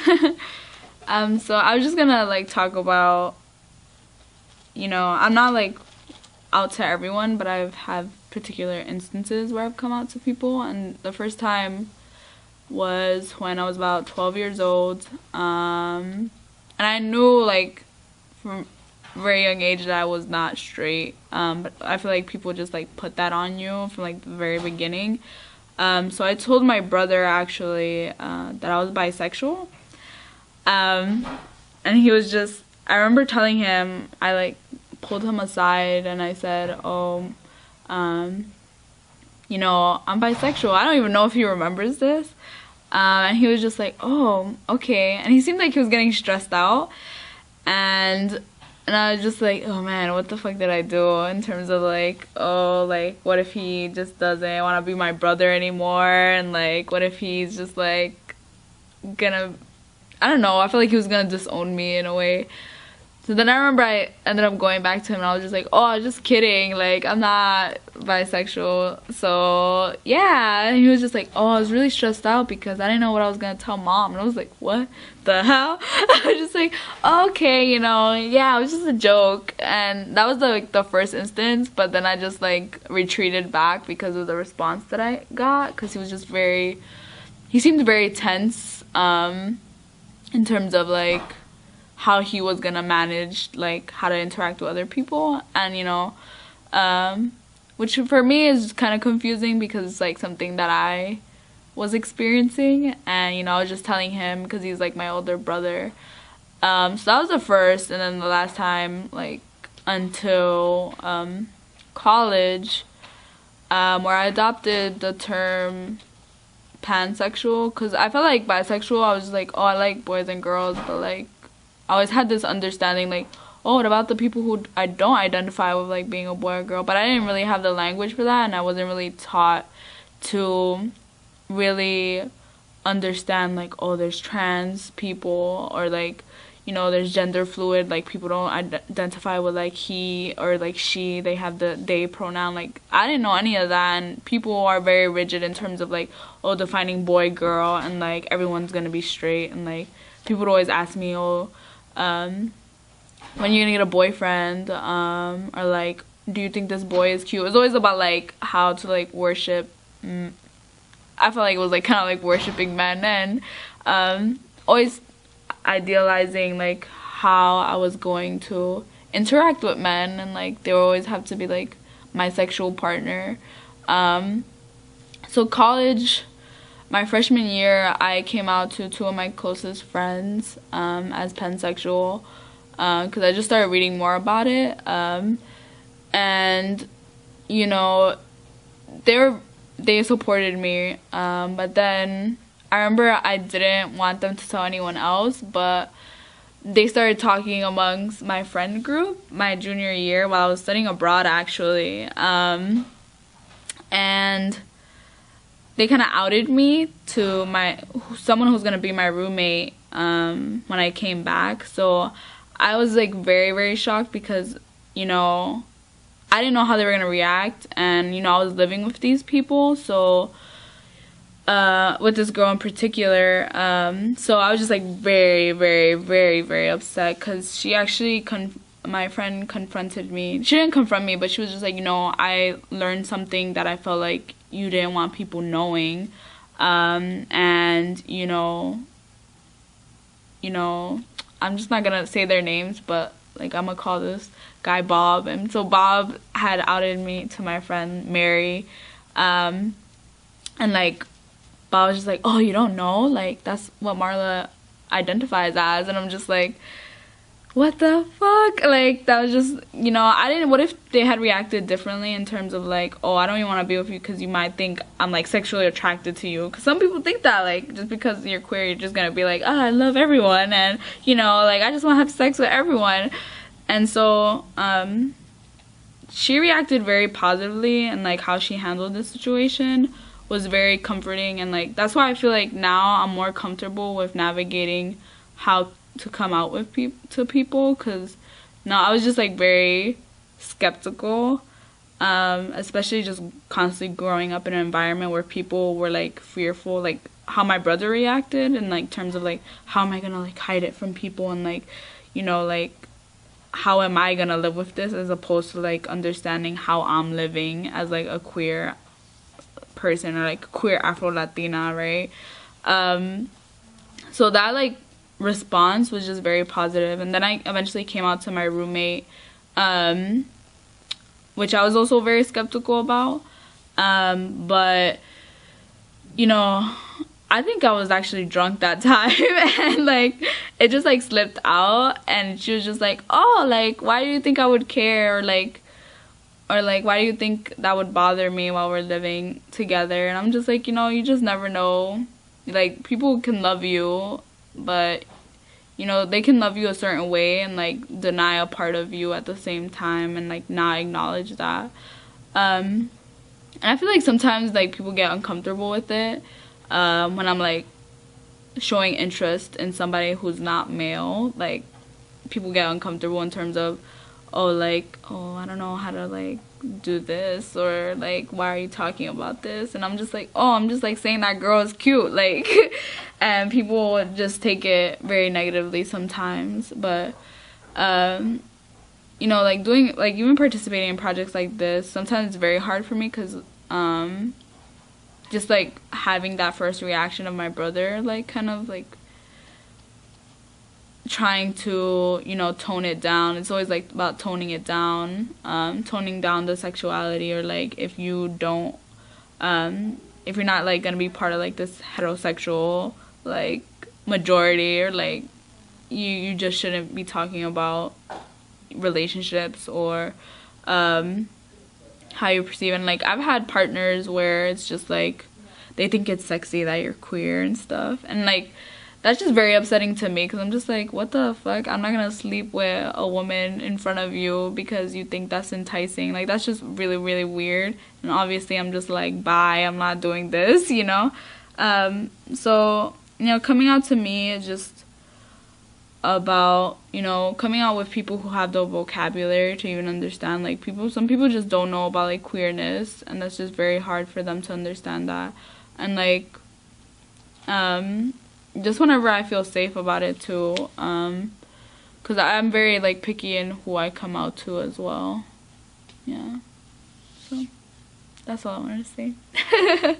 So I was just gonna like talk about, you know, I'm not like out to everyone, but I've had particular instances where I've come out to people, and the first time was when I was about 12 years old, and I knew like from a very young age that I was not straight, but I feel like people just like put that on you from like the very beginning. So I told my brother actually that I was bisexual, and he was just, I remember telling him, I like pulled him aside and I said, oh, you know, I'm bisexual. I don't even know if he remembers this. And he was just like, oh, okay. And he seemed like he was getting stressed out. And I was just like, oh man, what the fuck did I do? In terms of like, oh, like, what if he just doesn't want to be my brother anymore? And like, what if he's just like gonna, I don't know, I feel like he was gonna disown me in a way. So then I remember I ended up going back to him and I was just like, oh, just kidding, like, I'm not bisexual. So yeah, and he was just like, oh, I was really stressed out because I didn't know what I was gonna tell mom. And I was like, what the hell? I was just like, okay, you know, yeah, it was just a joke. And that was the first instance, but then I just like retreated back because of the response that I got, because he was just very, he seemed very tense in terms of like how he was gonna manage like how to interact with other people. And you know, which for me is kind of confusing because it's like something that I was experiencing, and you know, I was just telling him because he's like my older brother. So that was the first, and then the last time like until college, where I adopted the term pansexual, because I felt like bisexual, I was just like, oh, I like boys and girls, but like I always had this understanding like, oh, what about the people who I don't identify with like being a boy or girl? But I didn't really have the language for that, and I wasn't really taught to really understand like, oh, there's trans people, or like, you know, there's gender fluid, like people don't identify with like he or like she, they have the they pronoun. Like I didn't know any of that, and people are very rigid in terms of like, oh, defining boy girl, and like everyone's gonna be straight. And like people would always ask me, oh, when you're gonna get a boyfriend, or like, do you think this boy is cute? It was always about like how to like worship. I felt like it was like kind of like worshiping men, and always idealizing like how I was going to interact with men, and like they would always have to be like my sexual partner. So college, my freshman year, I came out to two of my closest friends as pansexual, because I just started reading more about it, and you know, they supported me, but then I remember I didn't want them to tell anyone else, but they started talking amongst my friend group my junior year while I was studying abroad actually, and they kind of outed me to someone who's gonna be my roommate when I came back. So I was like very, very shocked because, you know, I didn't know how they were gonna react, and you know, I was living with these people, so with this girl in particular, so I was just like very, very, very, very upset, because she actually my friend confronted me. She didn't confront me, but she was just like, you know, I learned something that I felt like you didn't want people knowing, and you know, I'm just not gonna say their names, but like I'm gonna call this guy Bob. And so Bob had outed me to my friend Mary, and like Bob was just like, oh, you don't know, like that's what Marla identifies as. And I'm just like, what the fuck? Like that was just, you know, I didn't, what if they had reacted differently in terms of like, oh, I don't even want to be with you because you might think I'm like sexually attracted to you, because some people think that like just because you're queer you're just gonna be like, oh, I love everyone, and you know, like I just want to have sex with everyone. And so she reacted very positively, and like how she handled this situation was very comforting, and like that's why I feel like now I'm more comfortable with navigating how to come out with people, because no, I was just like very skeptical, especially just constantly growing up in an environment where people were like fearful, like how my brother reacted, in like terms of like how am I gonna like hide it from people, and like, you know, like how am I gonna live with this, as opposed to like understanding how I'm living as like a queer person, or like queer Afro-Latina, right? So that like response was just very positive. And then I eventually came out to my roommate, which I was also very skeptical about, but you know, I think I was actually drunk that time, and like it just like slipped out, and she was just like, oh, like why do you think I would care, or like why do you think that would bother me while we're living together? And I'm just like, you know, you just never know. Like, people can love you, but you know, they can love you a certain way and like deny a part of you at the same time, and like not acknowledge that. And I feel like sometimes like people get uncomfortable with it, when I'm like showing interest in somebody who's not male. Like, people get uncomfortable in terms of, oh, like, oh, I don't know how to like do this, or like, why are you talking about this? And I'm just like, oh, I'm just like saying that girl is cute, like. And people just take it very negatively sometimes. But you know, like doing, like even participating in projects like this, sometimes it's very hard for me, because just like having that first reaction of my brother, like kind of like trying to, you know, tone it down. It's always like about toning it down, toning down the sexuality, or like if you don't, if you're not like gonna be part of like this heterosexual like majority, or like you just shouldn't be talking about relationships, or how you perceive. And like I've had partners where it's just like they think it's sexy that you're queer and stuff, and like that's just very upsetting to me, because I'm just like, what the fuck? I'm not gonna sleep with a woman in front of you because you think that's enticing. Like, that's just really, really weird. And obviously I'm just like, bye, I'm not doing this, you know. So, you know, coming out to me is just about, you know, coming out with people who have the vocabulary to even understand, like, some people just don't know about like queerness, and that's just very hard for them to understand that. And like just whenever I feel safe about it too, because I'm very like picky in who I come out to as well. Yeah, so that's all I want to say.